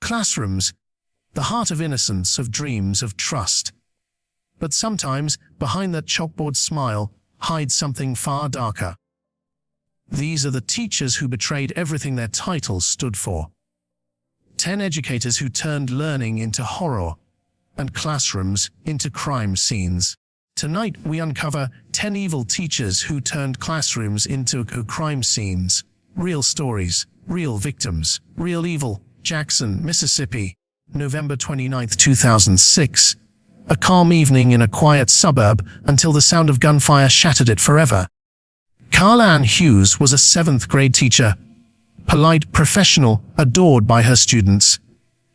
Classrooms, the heart of innocence, of dreams, of trust. But sometimes, behind that chalkboard smile, hides something far darker. These are the teachers who betrayed everything their titles stood for. 10 educators who turned learning into horror and classrooms into crime scenes. Tonight we uncover 10 evil teachers who turned classrooms into crime scenes. Real stories, real victims, real evil. Jackson, Mississippi, November 29, 2006. A calm evening in a quiet suburb until the sound of gunfire shattered it forever. Carla Ann Hughes was a 7th grade teacher. Polite, professional, adored by her students.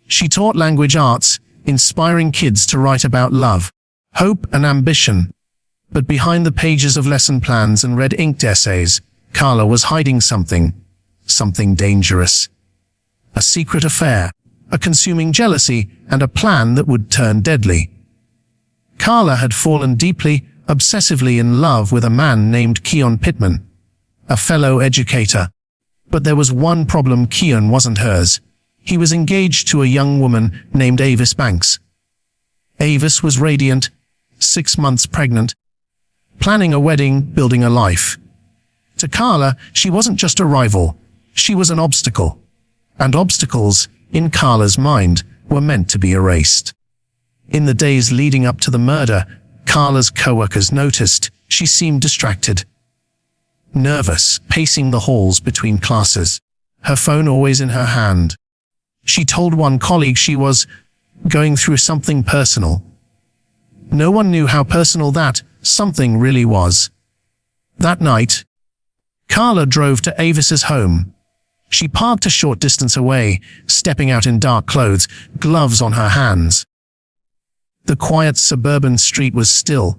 She taught language arts, inspiring kids to write about love, hope and ambition. But behind the pages of lesson plans and red-inked essays, Carla was hiding something dangerous. A secret affair, a consuming jealousy, and a plan that would turn deadly. Carla had fallen deeply, obsessively in love with a man named Keon Pittman, a fellow educator. But there was one problem: Keon wasn't hers. He was engaged to a young woman named Avis Banks. Avis was radiant, 6 months pregnant, planning a wedding, building a life. To Carla, she wasn't just a rival, she was an obstacle. And obstacles, in Carla's mind, were meant to be erased. In the days leading up to the murder, Carla's co-workers noticed she seemed distracted. Nervous, pacing the halls between classes, her phone always in her hand. She told one colleague she was going through something personal. No one knew how personal that something really was. That night, Carla drove to Avis's home. She parked a short distance away, stepping out in dark clothes, gloves on her hands. The quiet suburban street was still,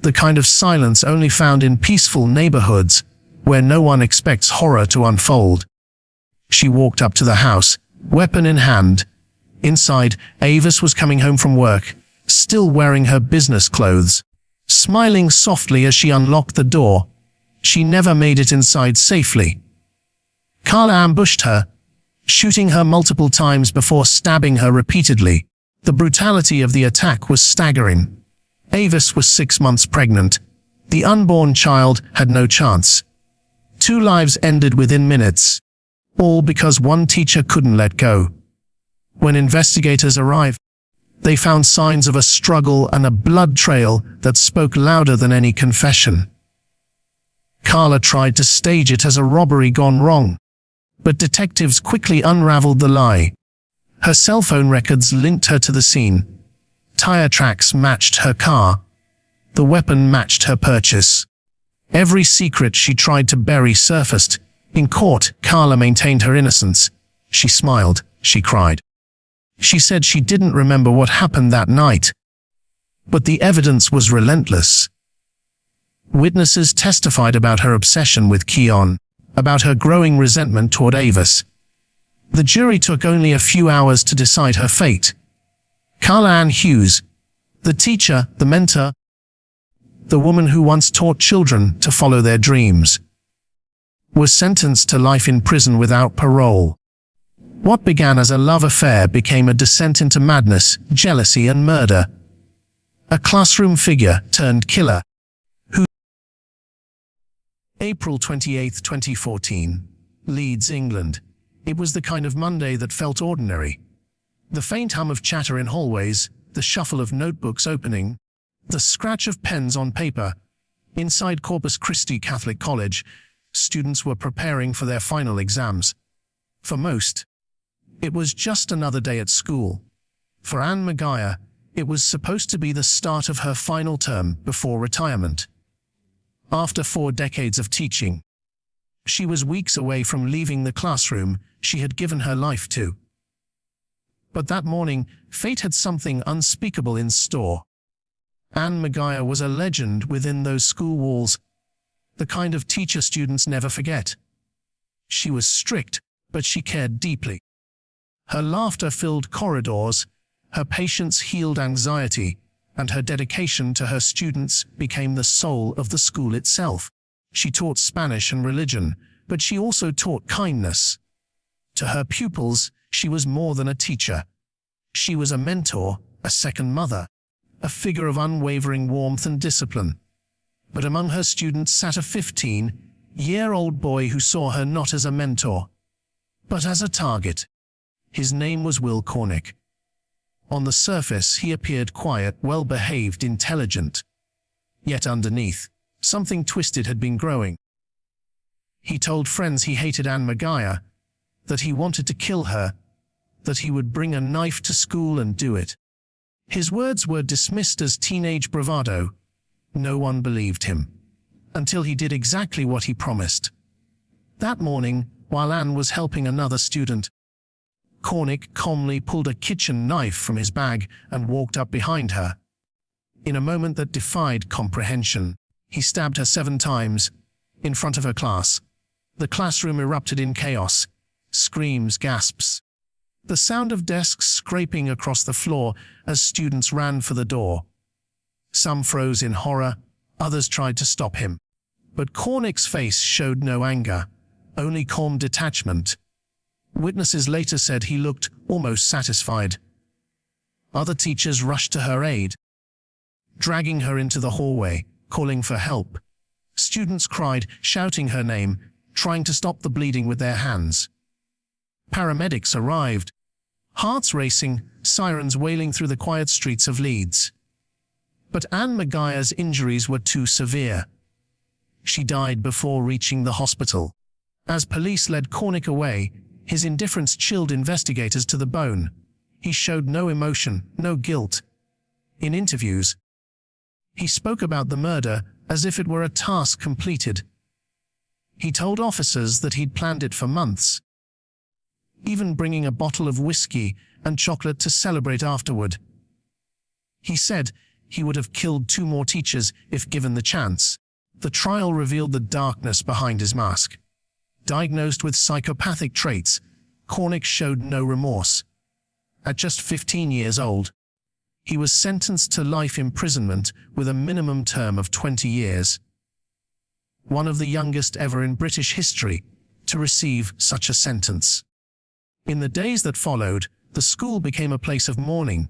the kind of silence only found in peaceful neighborhoods, where no one expects horror to unfold. She walked up to the house, weapon in hand. Inside, Avis was coming home from work, still wearing her business clothes, smiling softly as she unlocked the door. She never made it inside safely. Carla ambushed her, shooting her multiple times before stabbing her repeatedly. The brutality of the attack was staggering. Avis was 6 months pregnant. The unborn child had no chance. 2 lives ended within minutes, all because one teacher couldn't let go. When investigators arrived, they found signs of a struggle and a blood trail that spoke louder than any confession. Carla tried to stage it as a robbery gone wrong, but detectives quickly unraveled the lie. Her cell phone records linked her to the scene. Tire tracks matched her car. The weapon matched her purchase. Every secret she tried to bury surfaced. In court, Carla maintained her innocence. She smiled, she cried. She said she didn't remember what happened that night. But the evidence was relentless. Witnesses testified about her obsession with Keon, about her growing resentment toward Avis. The jury took only a few hours to decide her fate. Carla Ann Hughes, the teacher, the mentor, the woman who once taught children to follow their dreams, was sentenced to life in prison without parole. What began as a love affair became a descent into madness, jealousy and murder. A classroom figure turned killer. April 28, 2014. Leeds, England. It was the kind of Monday that felt ordinary. The faint hum of chatter in hallways, the shuffle of notebooks opening, the scratch of pens on paper. Inside Corpus Christi Catholic College, students were preparing for their final exams. For most, it was just another day at school. For Anne Maguire, it was supposed to be the start of her final term before retirement. After 4 decades of teaching, she was weeks away from leaving the classroom she had given her life to. But that morning, fate had something unspeakable in store. Anne Maguire was a legend within those school walls, the kind of teacher students never forget. She was strict, but she cared deeply. Her laughter filled corridors, her patience healed anxiety, and her dedication to her students became the soul of the school itself. She taught Spanish and religion, but she also taught kindness. To her pupils, she was more than a teacher. She was a mentor, a second mother, a figure of unwavering warmth and discipline. But among her students sat a 15-year-old boy who saw her not as a mentor, but as a target. His name was Will Cornick. On the surface, he appeared quiet, well-behaved, intelligent. Yet underneath, something twisted had been growing. He told friends he hated Anne Maguire, that he wanted to kill her, that he would bring a knife to school and do it. His words were dismissed as teenage bravado. No one believed him, until he did exactly what he promised. That morning, while Anne was helping another student, Cornick calmly pulled a kitchen knife from his bag and walked up behind her. In a moment that defied comprehension, he stabbed her 7 times, in front of her class. The classroom erupted in chaos. Screams, gasps. The sound of desks scraping across the floor as students ran for the door. Some froze in horror, others tried to stop him. But Cornick's face showed no anger, only calm detachment. Witnesses later said he looked almost satisfied. Other teachers rushed to her aid, dragging her into the hallway, calling for help. Students cried, shouting her name, trying to stop the bleeding with their hands. Paramedics arrived, hearts racing, sirens wailing through the quiet streets of Leeds. But Anne Maguire's injuries were too severe. She died before reaching the hospital. As police led Cornick away, his indifference chilled investigators to the bone. He showed no emotion, no guilt. In interviews, he spoke about the murder as if it were a task completed. He told officers that he'd planned it for months, even bringing a bottle of whiskey and chocolate to celebrate afterward. He said he would have killed 2 more teachers if given the chance. The trial revealed the darkness behind his mask. Diagnosed with psychopathic traits, Cornick showed no remorse. At just 15 years old, he was sentenced to life imprisonment with a minimum term of 20 years. One of the youngest ever in British history to receive such a sentence. In the days that followed, the school became a place of mourning.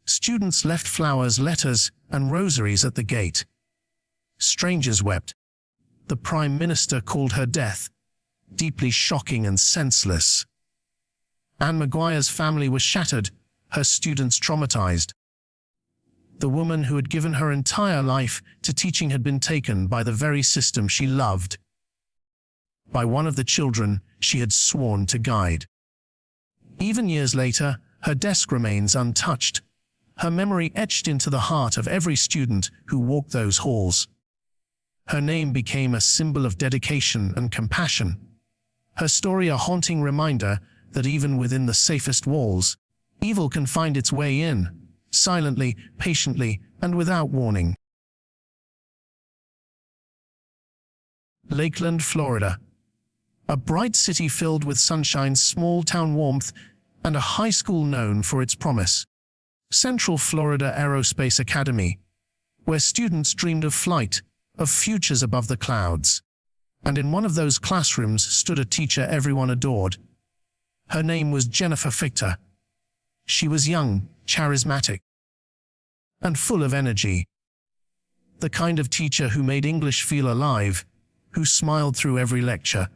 Students left flowers, letters, and rosaries at the gate. Strangers wept. The Prime Minister called her death deeply shocking and senseless. Anne Maguire's family was shattered, her students traumatized. The woman who had given her entire life to teaching had been taken by the very system she loved, by one of the children she had sworn to guide. Even years later, her desk remains untouched, her memory etched into the heart of every student who walked those halls. Her name became a symbol of dedication and compassion. Her story a haunting reminder that even within the safest walls, evil can find its way in, silently, patiently, and without warning. Lakeland, Florida. A bright city filled with sunshine's small-town warmth and a high school known for its promise. Central Florida Aerospace Academy, where students dreamed of flight, of futures above the clouds. And in one of those classrooms stood a teacher everyone adored. Her name was Jennifer Fichter. She was young, charismatic, and full of energy. The kind of teacher who made English feel alive, who smiled through every lecture,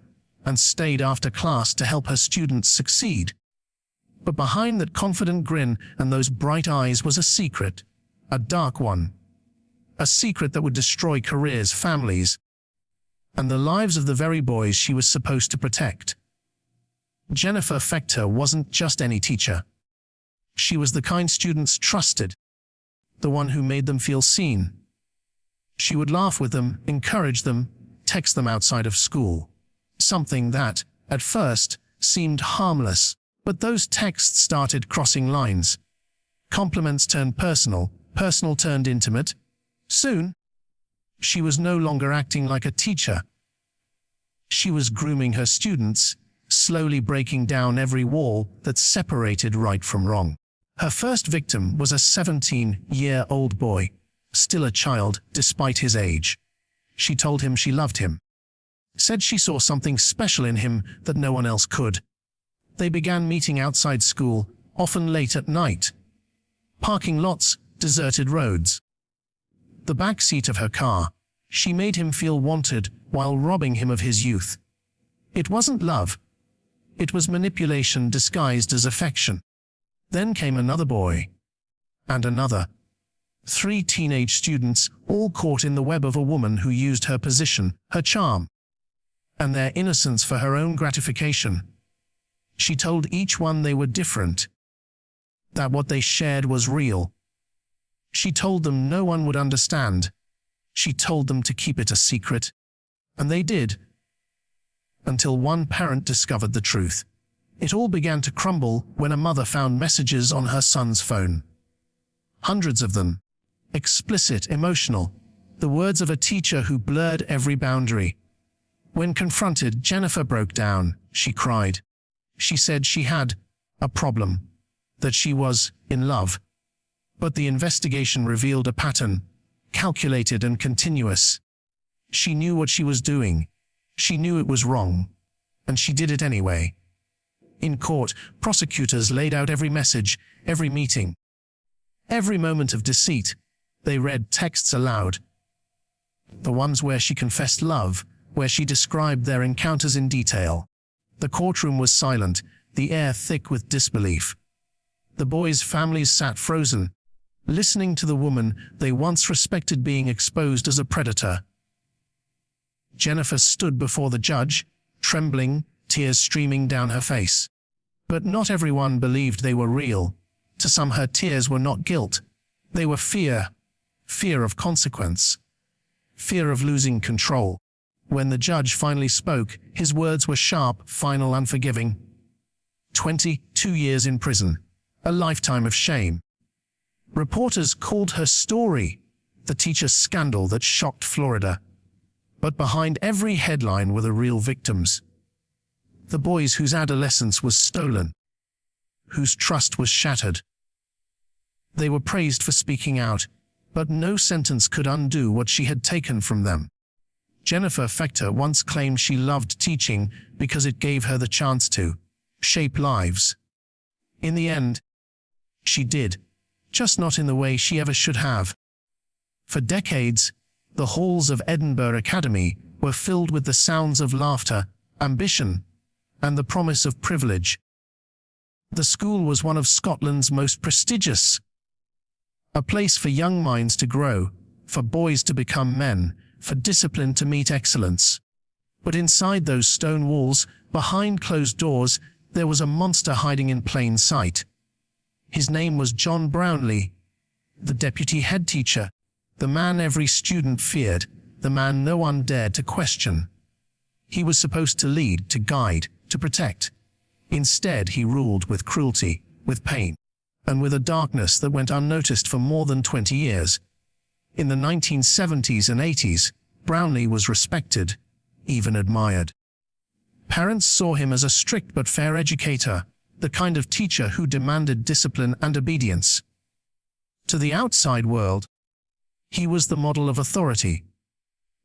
and stayed after class to help her students succeed. But behind that confident grin and those bright eyes was a secret, a dark one. A secret that would destroy careers, families, and the lives of the very boys she was supposed to protect. Jennifer Fichter wasn't just any teacher. She was the kind students trusted, the one who made them feel seen. She would laugh with them, encourage them, text them outside of school. Something that, at first, seemed harmless, but those texts started crossing lines. Compliments turned personal, personal turned intimate. Soon, she was no longer acting like a teacher. She was grooming her students, slowly breaking down every wall that separated right from wrong. Her first victim was a 17-year-old boy, still a child despite his age. She told him she loved him, said she saw something special in him that no one else could. They began meeting outside school, often late at night. Parking lots, deserted roads. The back seat of her car. She made him feel wanted while robbing him of his youth. It wasn't love. It was manipulation disguised as affection. Then came another boy. And another. 3 teenage students, all caught in the web of a woman who used her position, her charm, and their innocence for her own gratification. She told each one they were different, that what they shared was real. She told them no one would understand. She told them to keep it a secret. And they did. Until one parent discovered the truth. It all began to crumble when a mother found messages on her son's phone. Hundreds of them. Explicit, emotional. The words of a teacher who blurred every boundary. When confronted, Jennifer broke down. She cried. She said she had a problem, that she was in love. But the investigation revealed a pattern, calculated and continuous. She knew what she was doing. She knew it was wrong. And she did it anyway. In court, prosecutors laid out every message, every meeting, every moment of deceit. They read texts aloud. The ones where she confessed love, where she described their encounters in detail. The courtroom was silent, the air thick with disbelief. The boys' families sat frozen, listening to the woman they once respected being exposed as a predator. Jennifer stood before the judge, trembling, tears streaming down her face. But not everyone believed they were real. To some, her tears were not guilt. They were fear. Fear of consequence. Fear of losing control. When the judge finally spoke, his words were sharp, final, unforgiving. 22 years in prison. A lifetime of shame. Reporters called her story the teacher's scandal that shocked Florida. But behind every headline were the real victims. The boys whose adolescence was stolen, whose trust was shattered. They were praised for speaking out, but no sentence could undo what she had taken from them. Jennifer Fechter once claimed she loved teaching because it gave her the chance to shape lives. In the end, she did, just not in the way she ever should have. For decades, the halls of Edinburgh Academy were filled with the sounds of laughter, ambition, and the promise of privilege. The school was one of Scotland's most prestigious. A place for young minds to grow, for boys to become men, for discipline to meet excellence. But inside those stone walls, behind closed doors, there was a monster hiding in plain sight. His name was John Brownlee, the deputy head teacher, the man every student feared, the man no one dared to question. He was supposed to lead, to guide, to protect. Instead, he ruled with cruelty, with pain, and with a darkness that went unnoticed for more than 20 years. In the 1970s and 80s, Brownlee was respected, even admired. Parents saw him as a strict but fair educator, the kind of teacher who demanded discipline and obedience. To the outside world, he was the model of authority.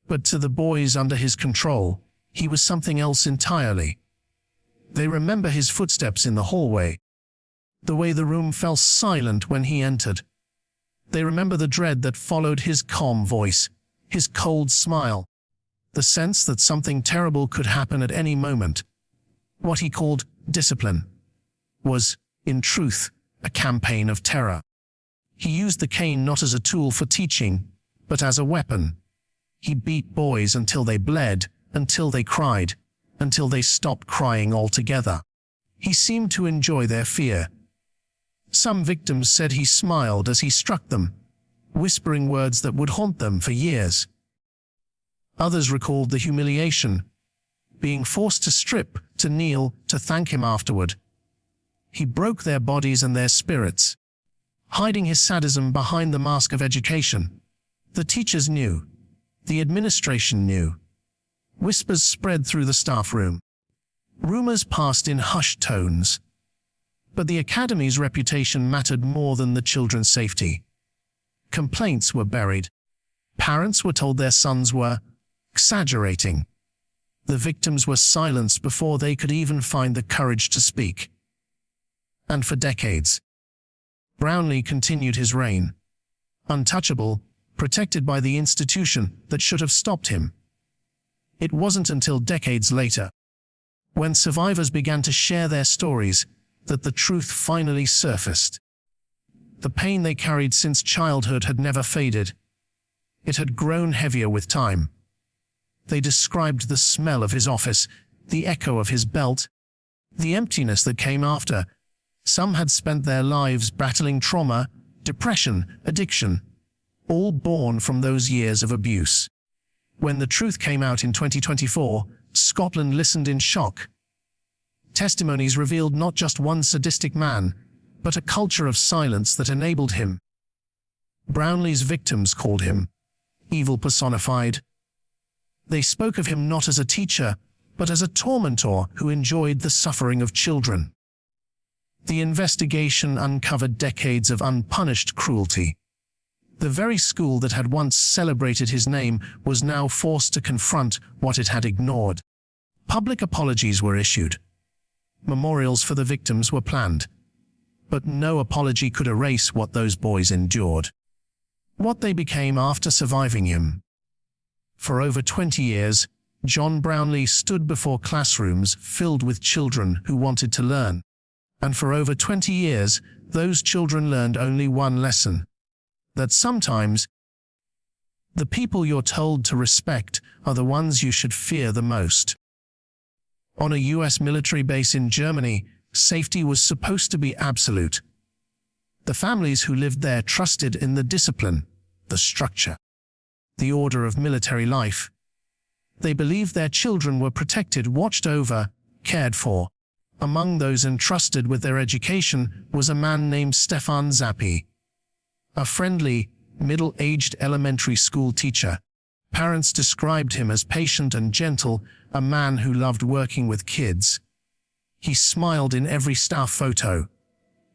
But to the boys under his control, he was something else entirely. They remember his footsteps in the hallway, the way the room fell silent when he entered. They remember the dread that followed his calm voice, his cold smile, the sense that something terrible could happen at any moment. What he called discipline was, in truth, a campaign of terror. He used the cane not as a tool for teaching, but as a weapon. He beat boys until they bled, until they cried, until they stopped crying altogether. He seemed to enjoy their fear. Some victims said he smiled as he struck them, whispering words that would haunt them for years. Others recalled the humiliation, being forced to strip, to kneel, to thank him afterward. He broke their bodies and their spirits, hiding his sadism behind the mask of education. The teachers knew. The administration knew. Whispers spread through the staff room. Rumors passed in hushed tones. But the academy's reputation mattered more than the children's safety. Complaints were buried. Parents were told their sons were exaggerating. The victims were silenced before they could even find the courage to speak. And for decades, Brownlee continued his reign, untouchable, protected by the institution that should have stopped him. It wasn't until decades later, when survivors began to share their stories, that the truth finally surfaced. The pain they carried since childhood had never faded. It had grown heavier with time. They described the smell of his office, the echo of his belt, the emptiness that came after. Some had spent their lives battling trauma, depression, addiction, all born from those years of abuse. When the truth came out in 2024, Scotland listened in shock. Testimonies revealed not just one sadistic man, but a culture of silence that enabled him. Brownlee's victims called him evil personified. They spoke of him not as a teacher, but as a tormentor who enjoyed the suffering of children. The investigation uncovered decades of unpunished cruelty. The very school that had once celebrated his name was now forced to confront what it had ignored. Public apologies were issued. Memorials for the victims were planned. But no apology could erase what those boys endured, what they became after surviving him. For over 20 years, John Brownlee stood before classrooms filled with children who wanted to learn. And for over 20 years, those children learned only one lesson: that sometimes the people you're told to respect are the ones you should fear the most. On a US military base in Germany, safety was supposed to be absolute. The families who lived there trusted in the discipline, the structure, the order of military life. They believed their children were protected, watched over, cared for. Among those entrusted with their education was a man named Stefan Zappi, a friendly, middle-aged elementary school teacher. Parents described him as patient and gentle, a man who loved working with kids. He smiled in every staff photo.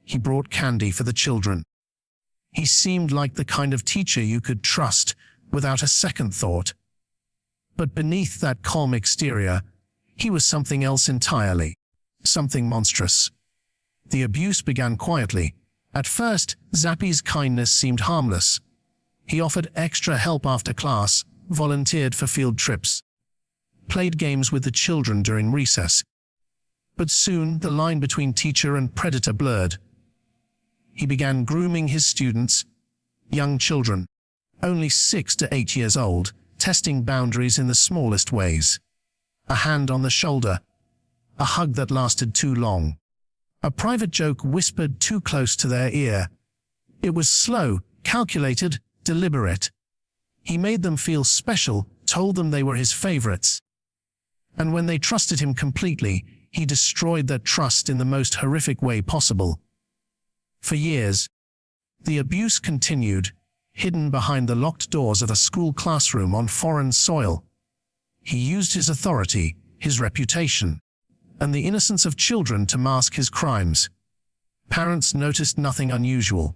He brought candy for the children. He seemed like the kind of teacher you could trust without a second thought. But beneath that calm exterior, he was something else entirely, something monstrous. The abuse began quietly. At first, Zappi's kindness seemed harmless. He offered extra help after class, volunteered for field trips, played games with the children during recess. But soon, the line between teacher and predator blurred. He began grooming his students, young children, only 6 to 8 years old, testing boundaries in the smallest ways. A hand on the shoulder, a hug that lasted too long, a private joke whispered too close to their ear. It was slow, calculated, deliberate. He made them feel special, told them they were his favorites. And when they trusted him completely, he destroyed that trust in the most horrific way possible. For years, the abuse continued, hidden behind the locked doors of a school classroom on foreign soil. He used his authority, his reputation, and the innocence of children to mask his crimes. Parents noticed nothing unusual.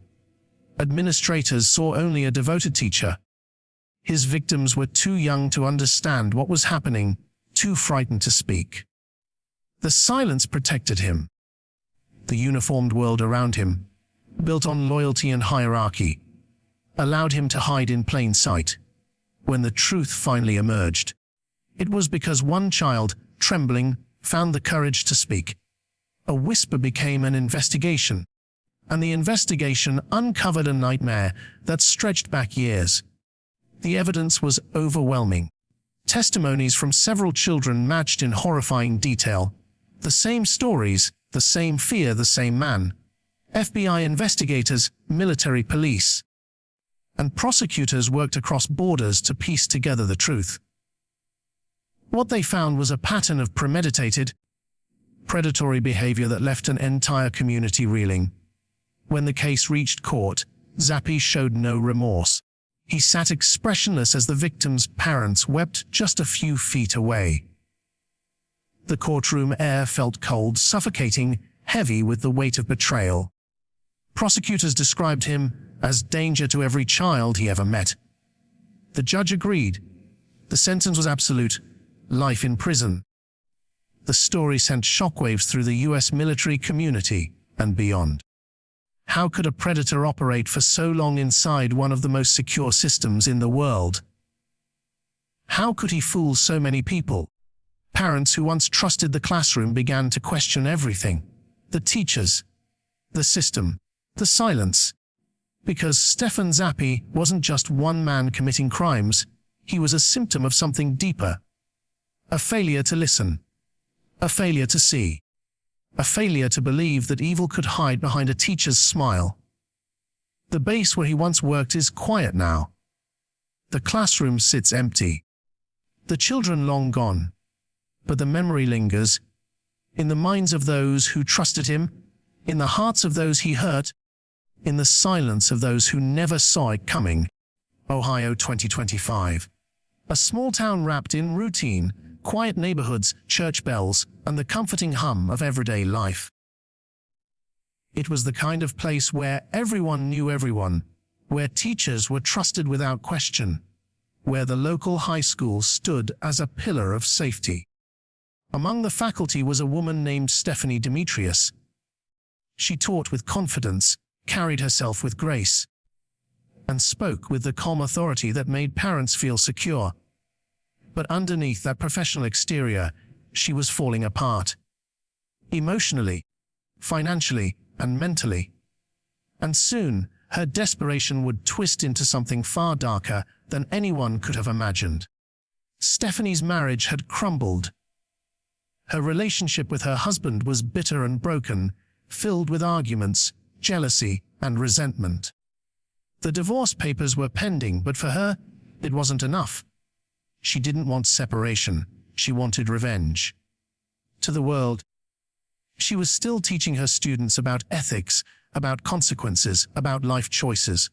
Administrators saw only a devoted teacher. His victims were too young to understand what was happening, too frightened to speak. The silence protected him. The uniformed world around him, built on loyalty and hierarchy, allowed him to hide in plain sight. When the truth finally emerged, it was because one child, trembling, found the courage to speak. A whisper became an investigation, and the investigation uncovered a nightmare that stretched back years. The evidence was overwhelming. Testimonies from several children matched in horrifying detail. The same stories, the same fear, the same man. FBI investigators, military police, and prosecutors worked across borders to piece together the truth. What they found was a pattern of premeditated, predatory behavior that left an entire community reeling. When the case reached court, Zappi showed no remorse. He sat expressionless as the victims' parents wept just a few feet away. The courtroom air felt cold, suffocating, heavy with the weight of betrayal. Prosecutors described him as danger to every child he ever met. The judge agreed. The sentence was absolute, life in prison. The story sent shockwaves through the US military community and beyond. How could a predator operate for so long inside one of the most secure systems in the world? How could he fool so many people? Parents who once trusted the classroom began to question everything. The teachers, the system, the silence. Because Stefan Zappi wasn't just one man committing crimes, he was a symptom of something deeper. A failure to listen. A failure to see. A failure to believe that evil could hide behind a teacher's smile. The base where he once worked is quiet now. The classroom sits empty. The children long gone. But the memory lingers. In the minds of those who trusted him, in the hearts of those he hurt, in the silence of those who never saw it coming. Ohio 2025. A small town wrapped in routine, quiet neighborhoods, church bells, and the comforting hum of everyday life. It was the kind of place where everyone knew everyone, where teachers were trusted without question, where the local high school stood as a pillar of safety. Among the faculty was a woman named Stephanie Demetrius. She taught with confidence, carried herself with grace, and spoke with the calm authority that made parents feel secure. But underneath that professional exterior, she was falling apart. Emotionally, financially, and mentally. And soon, her desperation would twist into something far darker than anyone could have imagined. Stephanie's marriage had crumbled. Her relationship with her husband was bitter and broken, filled with arguments, jealousy, and resentment. The divorce papers were pending, but for her, it wasn't enough. She didn't want separation. She wanted revenge. To the world, she was still teaching her students about ethics, about consequences, about life choices.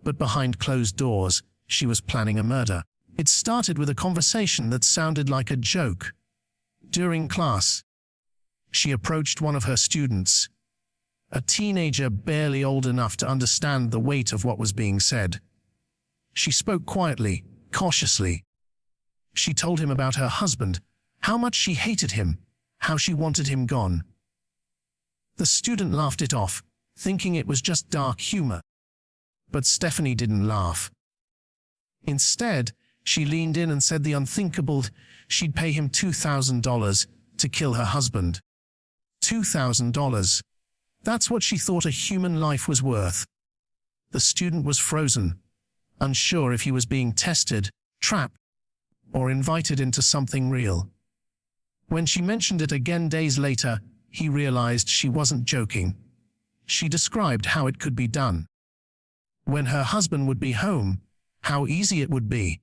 But behind closed doors, she was planning a murder. It started with a conversation that sounded like a joke. During class, she approached one of her students, a teenager barely old enough to understand the weight of what was being said. She spoke quietly, cautiously. She told him about her husband, how much she hated him, how she wanted him gone. The student laughed it off, thinking it was just dark humor. But Stephanie didn't laugh. Instead, she leaned in and said the unthinkable. She'd pay him $2,000 to kill her husband. $2,000. That's what she thought a human life was worth. The student was frozen, unsure if he was being tested, trapped, or invited into something real. When she mentioned it again days later, he realized she wasn't joking. She described how it could be done. When her husband would be home, how easy it would be.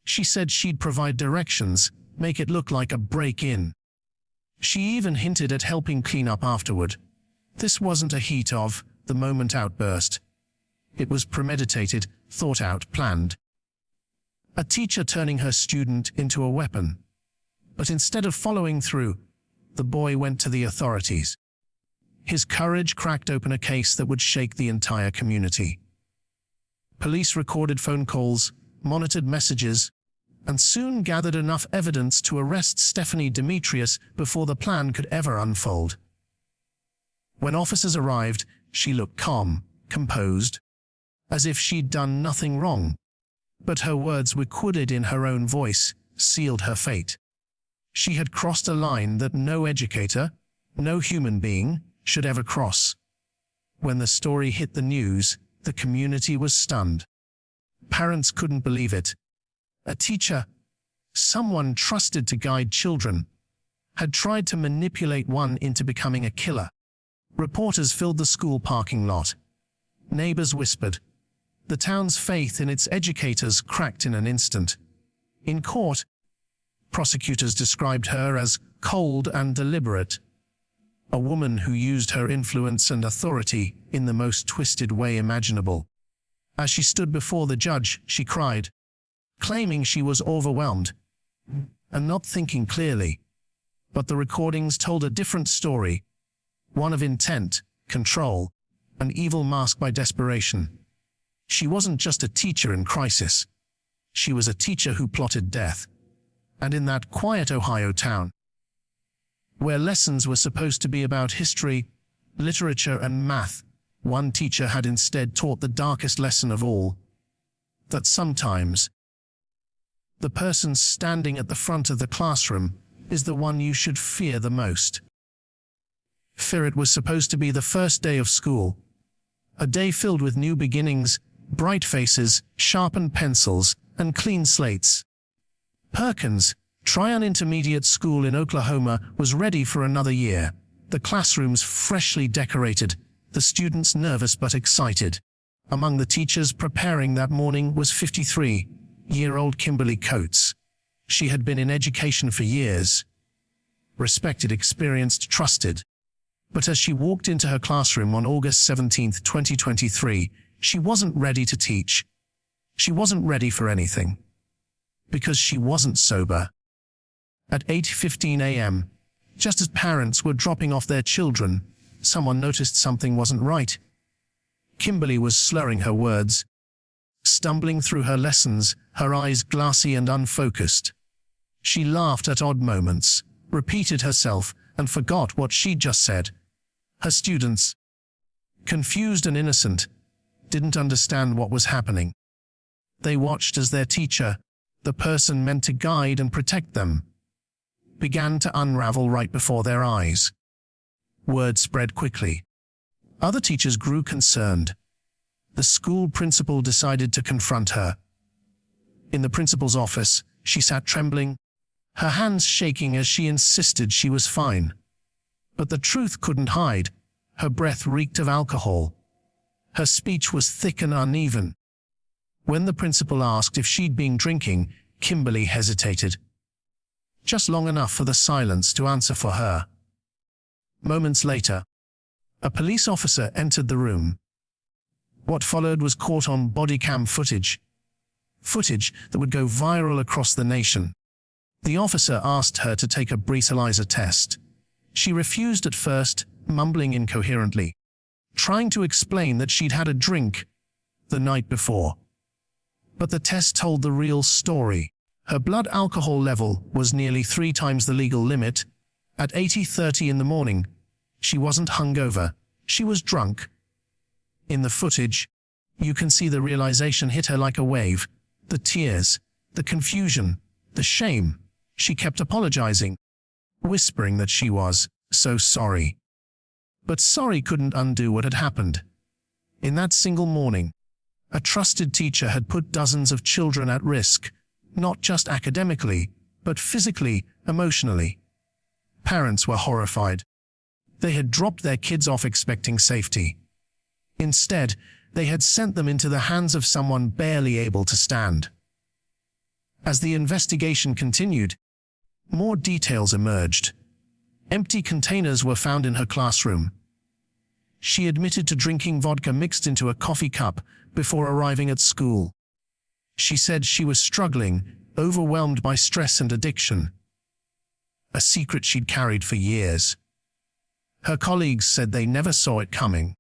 She said she'd provide directions, make it look like a break-in. She even hinted at helping clean up afterward. This wasn't a heat-of-the-moment outburst. It was premeditated, thought out, planned. A teacher turning her student into a weapon. But instead of following through, the boy went to the authorities. His courage cracked open a case that would shake the entire community. Police recorded phone calls, monitored messages, and soon gathered enough evidence to arrest Stephanie Demetrius before the plan could ever unfold. When officers arrived, she looked calm, composed, as if she'd done nothing wrong. But her words, recorded in her own voice, sealed her fate. She had crossed a line that no educator, no human being, should ever cross. When the story hit the news, the community was stunned. Parents couldn't believe it. A teacher, someone trusted to guide children, had tried to manipulate one into becoming a killer. Reporters filled the school parking lot. Neighbors whispered. The town's faith in its educators cracked in an instant. In court, prosecutors described her as cold and deliberate, a woman who used her influence and authority in the most twisted way imaginable. As she stood before the judge, she cried, claiming she was overwhelmed and not thinking clearly. But the recordings told a different story, one of intent, control, and evil masked by desperation. She wasn't just a teacher in crisis. She was a teacher who plotted death. And in that quiet Ohio town, where lessons were supposed to be about history, literature, and math, one teacher had instead taught the darkest lesson of all, that sometimes the person standing at the front of the classroom is the one you should fear the most. It was supposed to be the first day of school, a day filled with new beginnings, bright faces, sharpened pencils, and clean slates. Perkins, Tryon Intermediate School in Oklahoma, was ready for another year, the classrooms freshly decorated, the students nervous but excited. Among the teachers preparing that morning was 53-year-old Kimberly Coates. She had been in education for years. Respected, experienced, trusted. But as she walked into her classroom on August 17, 2023, she wasn't ready to teach. She wasn't ready for anything. Because she wasn't sober. At 8:15 a.m., just as parents were dropping off their children, someone noticed something wasn't right. Kimberly was slurring her words, stumbling through her lessons, her eyes glassy and unfocused. She laughed at odd moments, repeated herself, and forgot what she'd just said. Her students, confused and innocent, didn't understand what was happening. They watched as their teacher, the person meant to guide and protect them, began to unravel right before their eyes. Word spread quickly. Other teachers grew concerned. The school principal decided to confront her. In the principal's office, she sat trembling, her hands shaking as she insisted she was fine. But the truth couldn't hide. Her breath reeked of alcohol. Her speech was thick and uneven. When the principal asked if she'd been drinking, Kimberly hesitated. Just long enough for the silence to answer for her. Moments later, a police officer entered the room. What followed was caught on body cam footage. Footage that would go viral across the nation. The officer asked her to take a breathalyzer test. She refused at first, mumbling incoherently, trying to explain that she'd had a drink the night before. But the test told the real story. Her blood alcohol level was nearly 3 times the legal limit. At 8:30 in the morning, she wasn't hungover, she was drunk. In the footage, you can see the realization hit her like a wave. The tears, the confusion, the shame. She kept apologizing, whispering that she was so sorry. But sorry couldn't undo what had happened. In that single morning, a trusted teacher had put dozens of children at risk, not just academically, but physically, emotionally. Parents were horrified. They had dropped their kids off expecting safety. Instead, they had sent them into the hands of someone barely able to stand. As the investigation continued, more details emerged. Empty containers were found in her classroom. She admitted to drinking vodka mixed into a coffee cup before arriving at school. She said she was struggling, overwhelmed by stress and addiction. A secret she'd carried for years. Her colleagues said they never saw it coming.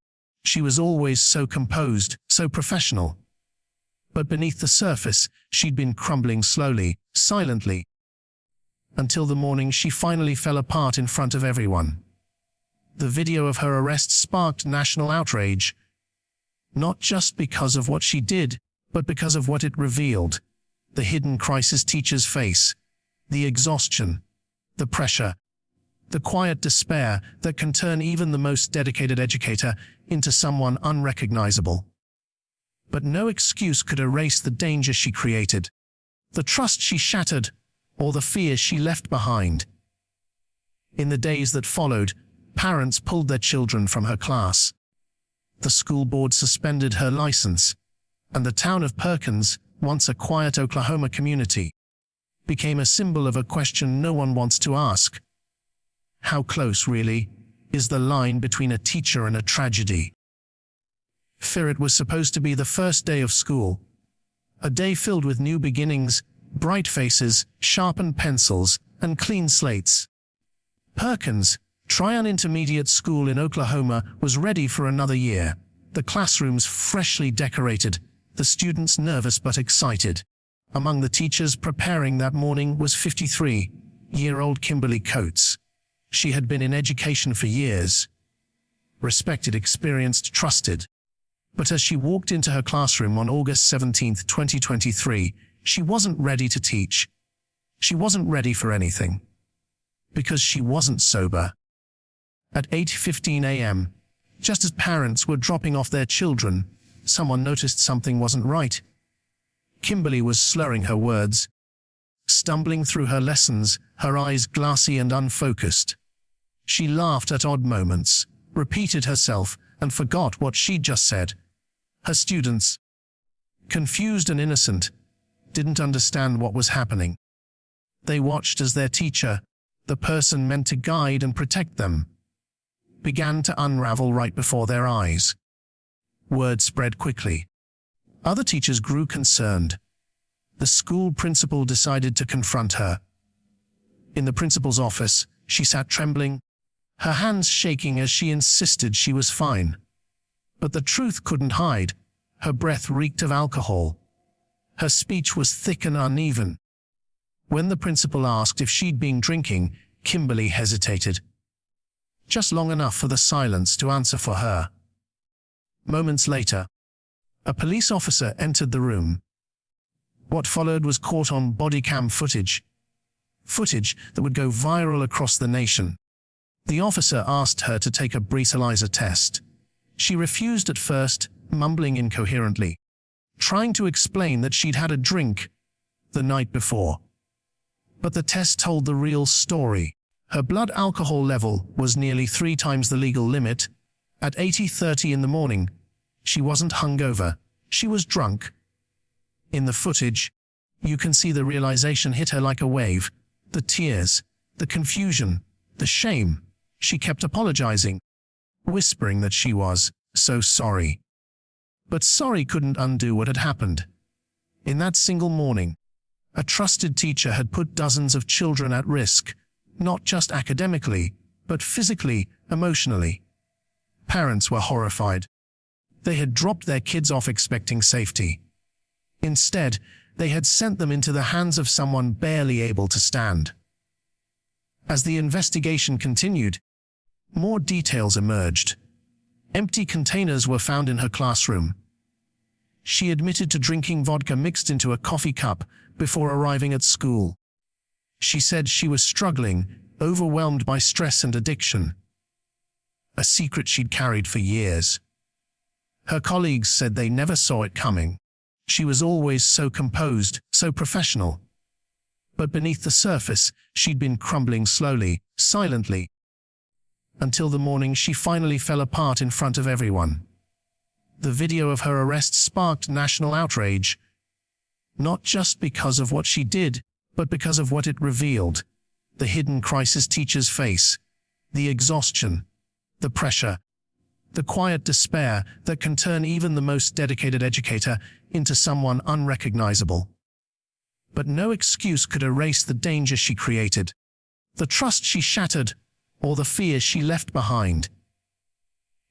She was always so composed, so professional. But beneath the surface, she'd been crumbling slowly, silently, until the morning she finally fell apart in front of everyone. The video of her arrest sparked national outrage, not just because of what she did, but because of what it revealed. The hidden crisis teachers face, the exhaustion, the pressure, the quiet despair that can turn even the most dedicated educator into someone unrecognizable. But no excuse could erase the danger she created, the trust she shattered, or the fear she left behind. In the days that followed, parents pulled their children from her class. The school board suspended her license, and the town of Perkins, once a quiet Oklahoma community, became a symbol of a question no one wants to ask. How close, really, is the line between a teacher and a tragedy? It was supposed to be the first day of school, a day filled with new beginnings, bright faces, sharpened pencils, and clean slates. Perkins, Tryon Intermediate School in Oklahoma, was ready for another year, the classrooms freshly decorated, the students nervous but excited. Among the teachers preparing that morning was 53-year-old Kimberly Coates. She had been in education for years. Respected, experienced, trusted. But as she walked into her classroom on August 17, 2023, she wasn't ready to teach. She wasn't ready for anything. Because she wasn't sober. At 8:15 a.m., just as parents were dropping off their children, someone noticed something wasn't right. Kimberly was slurring her words, stumbling through her lessons, her eyes glassy and unfocused. She laughed at odd moments, repeated herself, and forgot what she'd just said. Her students, confused and innocent, didn't understand what was happening. They watched as their teacher, the person meant to guide and protect them, began to unravel right before their eyes. Word spread quickly. Other teachers grew concerned. The school principal decided to confront her. In the principal's office, she sat trembling, her hands shaking as she insisted she was fine. But the truth couldn't hide. Her breath reeked of alcohol. Her speech was thick and uneven. When the principal asked if she'd been drinking, Kimberly hesitated. Just long enough for the silence to answer for her. Moments later, a police officer entered the room. What followed was caught on body cam footage. Footage that would go viral across the nation. The officer asked her to take a breathalyzer test. She refused at first, mumbling incoherently, trying to explain that she'd had a drink the night before. But the test told the real story. Her blood alcohol level was nearly 3 times the legal limit. At 8:30 in the morning, she wasn't hungover, she was drunk. In the footage, you can see the realization hit her like a wave. The tears, the confusion, the shame. She kept apologizing, whispering that she was so sorry. But sorry couldn't undo what had happened. In that single morning, a trusted teacher had put dozens of children at risk, not just academically, but physically, emotionally. Parents were horrified. They had dropped their kids off expecting safety. Instead, they had sent them into the hands of someone barely able to stand. As the investigation continued, more details emerged. Empty containers were found in her classroom. She admitted to drinking vodka mixed into a coffee cup before arriving at school. She said she was struggling, overwhelmed by stress and addiction. A secret she'd carried for years. Her colleagues said they never saw it coming. She was always so composed, so professional. But beneath the surface, she'd been crumbling slowly, silently, until the morning she finally fell apart in front of everyone. The video of her arrest sparked national outrage, not just because of what she did, but because of what it revealed. The hidden crisis teachers face, the exhaustion, the pressure, the quiet despair that can turn even the most dedicated educator into someone unrecognizable. But no excuse could erase the danger she created, the trust she shattered, or the fear she left behind.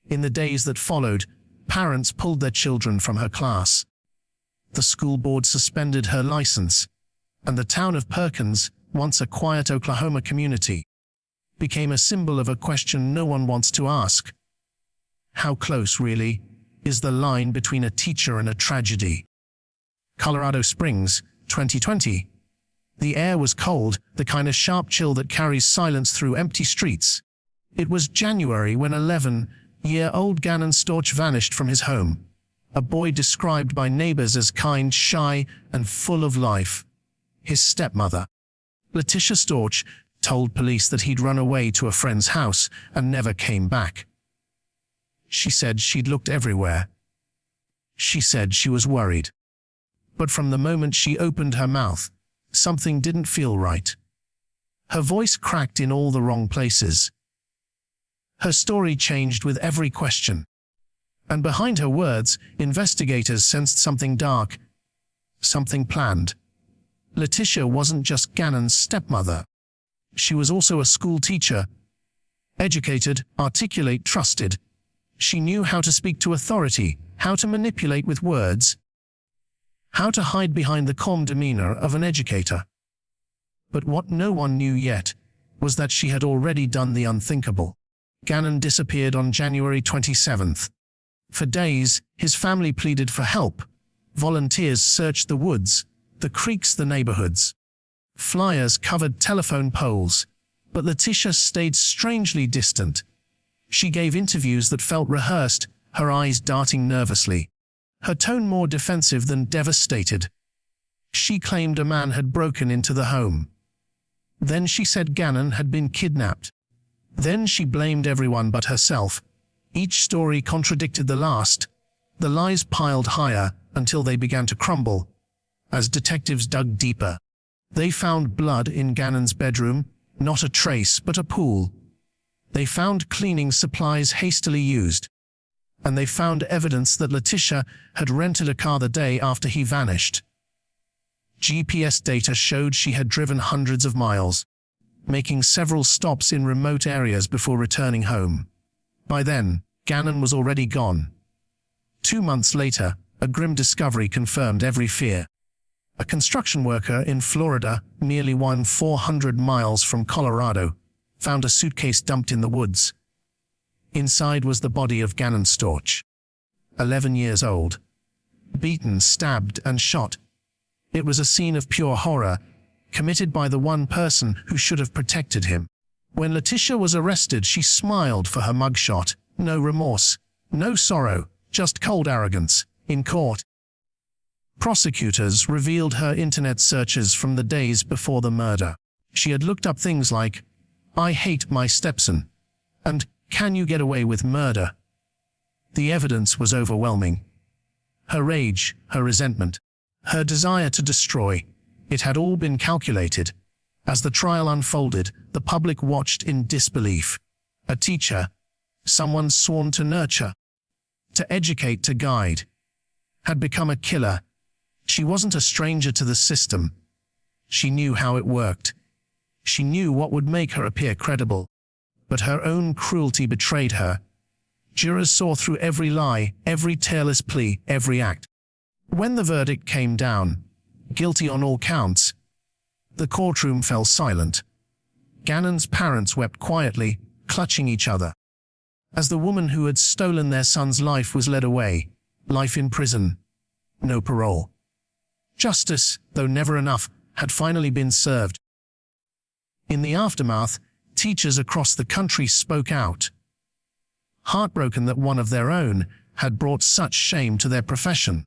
In the days that followed, parents pulled their children from her class. The school board suspended her license, and the town of Perkins, once a quiet Oklahoma community, became a symbol of a question no one wants to ask. How close, really, is the line between a teacher and a tragedy? Colorado Springs, 2020. The air was cold, the kind of sharp chill that carries silence through empty streets. It was January when 11-year-old Gannon Storch vanished from his home, a boy described by neighbors as kind, shy, and full of life. His stepmother, Letitia Storch, told police that he'd run away to a friend's house and never came back. She said she'd looked everywhere. She said she was worried. But from the moment she opened her mouth, something didn't feel right. Her voice cracked in all the wrong places. Her story changed with every question. And behind her words, investigators sensed something dark, something planned. Letitia wasn't just Gannon's stepmother. She was also a school teacher. Educated, articulate, trusted. She knew how to speak to authority, how to manipulate with words, How to hide behind the calm demeanor of an educator. But what no one knew yet was that she had already done the unthinkable. Gannon disappeared on January 27th. For days, his family pleaded for help. Volunteers searched the woods, the creeks, the neighborhoods. Flyers covered telephone poles, but Letitia stayed strangely distant. She gave interviews that felt rehearsed, her eyes darting nervously, her tone more defensive than devastated. She claimed a man had broken into the home. Then she said Gannon had been kidnapped. Then she blamed everyone but herself. Each story contradicted the last. The lies piled higher until they began to crumble. As detectives dug deeper, they found blood in Gannon's bedroom, not a trace but a pool. They found cleaning supplies hastily used. And they found evidence that Letitia had rented a car the day after he vanished. GPS data showed she had driven hundreds of miles, making several stops in remote areas before returning home. By then, Gannon was already gone. 2 months later, a grim discovery confirmed every fear. A construction worker in Florida, nearly 400 miles from Colorado, found a suitcase dumped in the woods. Inside was the body of Gannon Storch, 11 years old, beaten, stabbed, and shot. It was a scene of pure horror, committed by the one person who should have protected him. When Letitia was arrested, she smiled for her mugshot. No remorse, no sorrow, just cold arrogance. In court, prosecutors revealed her internet searches from the days before the murder. She had looked up things like, "I hate my stepson," and "Can you get away with murder?" The evidence was overwhelming. Her rage, her resentment, her desire to destroy, it had all been calculated. As the trial unfolded, the public watched in disbelief. A teacher, someone sworn to nurture, to educate, to guide, had become a killer. She wasn't a stranger to the system. She knew how it worked. She knew what would make her appear credible. But her own cruelty betrayed her. Jurors saw through every lie, every careless plea, every act. When the verdict came down, guilty on all counts, the courtroom fell silent. Gannon's parents wept quietly, clutching each other, as the woman who had stolen their son's life was led away. Life in prison. No parole. Justice, though never enough, had finally been served. In the aftermath, teachers across the country spoke out, heartbroken that one of their own had brought such shame to their profession.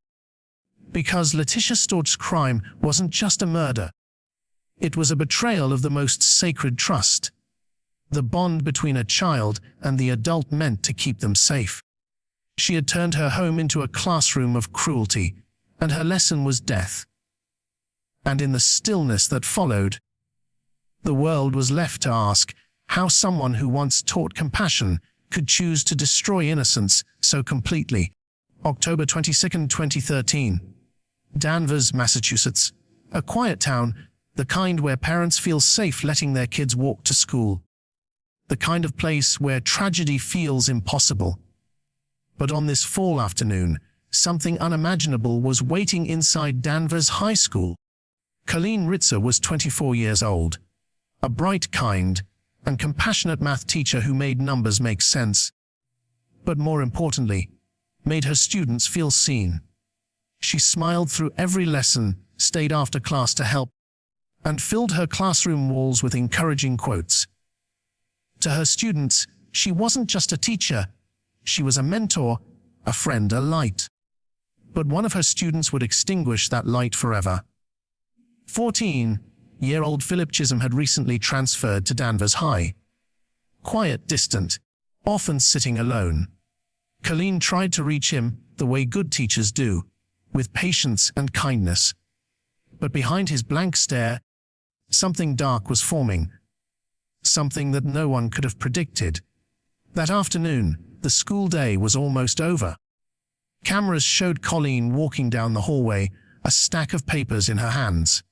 Because Letitia Storch's crime wasn't just a murder. It was a betrayal of the most sacred trust, the bond between a child and the adult meant to keep them safe. She had turned her home into a classroom of cruelty, and her lesson was death. And in the stillness that followed, the world was left to ask how someone who once taught compassion could choose to destroy innocence so completely. October 22, 2013. Danvers, Massachusetts. A quiet town, the kind where parents feel safe letting their kids walk to school. The kind of place where tragedy feels impossible. But on this fall afternoon, something unimaginable was waiting inside Danvers High School. Colleen Ritzer was 24 years old, a bright, kind, and compassionate math teacher who made numbers make sense. But more importantly, made her students feel seen. She smiled through every lesson, stayed after class to help, and filled her classroom walls with encouraging quotes. To her students, she wasn't just a teacher. She was a mentor, a friend, a light. But one of her students would extinguish that light forever. 14-year-old Philip Chisholm had recently transferred to Danvers High. Quiet, distant, often sitting alone. Colleen tried to reach him the way good teachers do, with patience and kindness. But behind his blank stare, something dark was forming. Something that no one could have predicted. That afternoon, the school day was almost over. Cameras showed Colleen walking down the hallway, a stack of papers in her hands.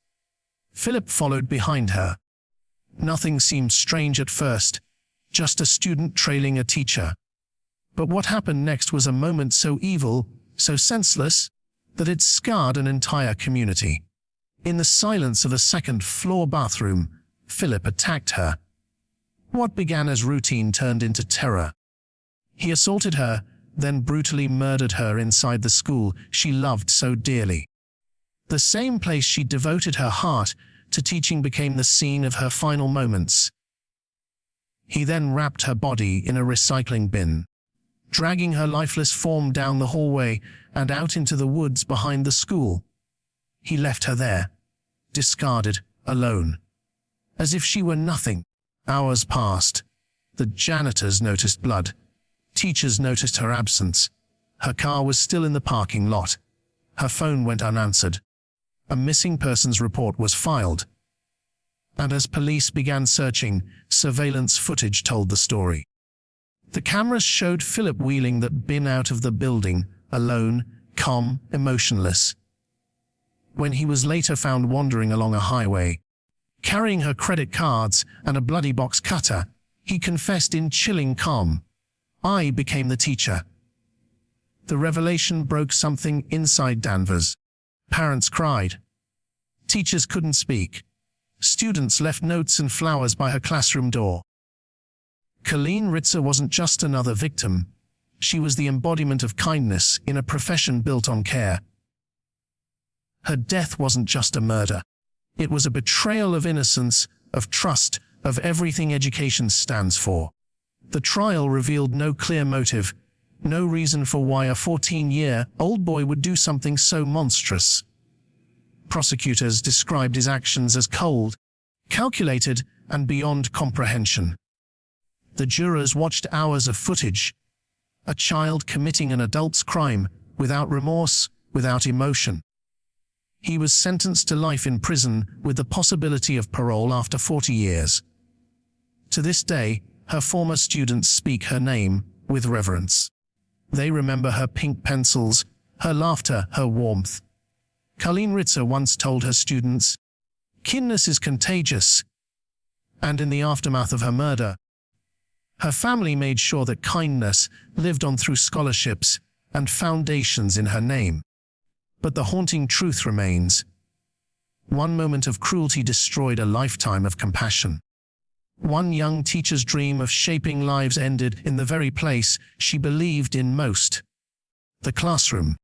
Philip followed behind her. Nothing seemed strange at first, just a student trailing a teacher. But what happened next was a moment so evil, so senseless, that it scarred an entire community. In the silence of a second-floor bathroom, Philip attacked her. What began as routine turned into terror. He assaulted her, then brutally murdered her inside the school she loved so dearly. The same place she devoted her heart to teaching became the scene of her final moments. He then wrapped her body in a recycling bin, dragging her lifeless form down the hallway and out into the woods behind the school. He left her there, discarded, alone, as if she were nothing. Hours passed. The janitors noticed blood. Teachers noticed her absence. Her car was still in the parking lot. Her phone went unanswered. A missing persons report was filed. And as police began searching, surveillance footage told the story. The cameras showed Philip wheeling that bin out of the building, alone, calm, emotionless. When he was later found wandering along a highway, carrying her credit cards and a bloody box cutter, he confessed in chilling calm, "I became the teacher." The revelation broke something inside Danvers. Parents cried. Teachers couldn't speak. Students left notes and flowers by her classroom door. Colleen Ritzer wasn't just another victim. She was the embodiment of kindness in a profession built on care. Her death wasn't just a murder. It was a betrayal of innocence, of trust, of everything education stands for. The trial revealed no clear motive, no reason for why a 14-year-old boy would do something so monstrous. Prosecutors described his actions as cold, calculated, and beyond comprehension. The jurors watched hours of footage. A child committing an adult's crime, without remorse, without emotion. He was sentenced to life in prison with the possibility of parole after 40 years. To this day, her former students speak her name with reverence. They remember her pink pencils, her laughter, her warmth. Colleen Ritzer once told her students, "Kindness is contagious." And in the aftermath of her murder, her family made sure that kindness lived on through scholarships and foundations in her name. But the haunting truth remains. One moment of cruelty destroyed a lifetime of compassion. One young teacher's dream of shaping lives ended in the very place she believed in most, the classroom.